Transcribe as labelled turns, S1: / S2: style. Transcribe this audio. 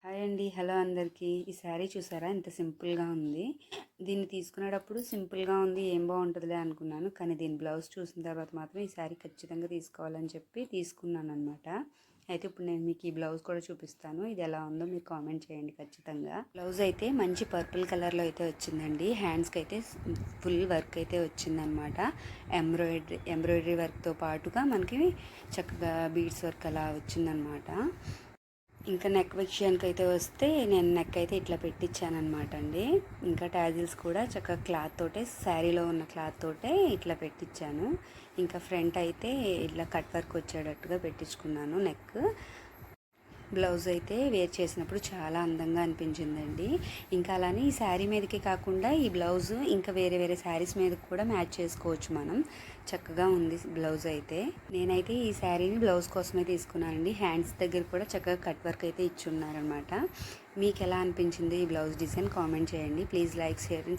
S1: Hi అండి. Hello అందరికీ. ఈ శారీ చూసారా ఎంత సింపుల్‌గా ఉంది. దీన్ని తీసుకునేటప్పుడు సింపుల్‌గా ఉంది ఏం బాగుంటుందిలే అనుకున్నాను. కానీ దీని బ్లౌజ్ చూసిన తర్వాత మాత్రం ఈ శారీ ఖచ్చితంగా తీసుకోవాలని చెప్పి తీసుకున్నాననమాట. అయితే ఇప్పుడు నేను మీకు ఈ బ్లౌజ్ కూడా చూపిస్తాను. ఇది ఎలా ఉందో మీరు కామెంట్ చేయండి ఖచ్చితంగా. బ్లౌజ్ అయితే మంచి పర్పుల్ కలర్లో అయితే వచ్చిందండి. హ్యాండ్స్కి అయితే ఫుల్ వర్క్ అయితే వచ్చిందనమాట. ఎంబ్రాయిడరీ వర్క్తో పాటుగా మనకి చక్కగా బీడ్స్ వర్క్ అలా వచ్చిందనమాట. ఇంకా నెక్ విషయానికి అయితే వస్తే నేను నెక్ అయితే ఇట్లా పెట్టించానమాట అండి. ఇంకా ట్యాజిల్స్ కూడా చక్కగా క్లాత్ తోటే, శారీలో ఉన్న క్లాత్ తోటే ఇట్లా పెట్టించాను. ఇంకా ఫ్రంట్ అయితే ఇట్లా కట్ వర్క్ వచ్చేటట్టుగా పెట్టించుకున్నాను నెక్. బ్లౌజ్ అయితే వేర్ చేసినప్పుడు చాలా అందంగా అనిపించిందండి. ఇంకా అలానే ఈ శారీ మీదకి కాకుండా ఈ బ్లౌజ్ ఇంకా వేరే వేరే శారీస్ మీద కూడా మ్యాచ్ చేసుకోవచ్చు మనం. చక్కగా ఉంది బ్లౌజ్ అయితే. నేనైతే ఈ శారీని బ్లౌజ్ కోసమే తీసుకున్నానండి. హ్యాండ్స్ దగ్గర కూడా చక్కగా కట్ వర్క్ అయితే ఇచ్చున్నారనమాట. మీకు ఎలా అనిపించింది ఈ బ్లౌజ్ డిజైన్ కామెంట్ చేయండి. Please like, share and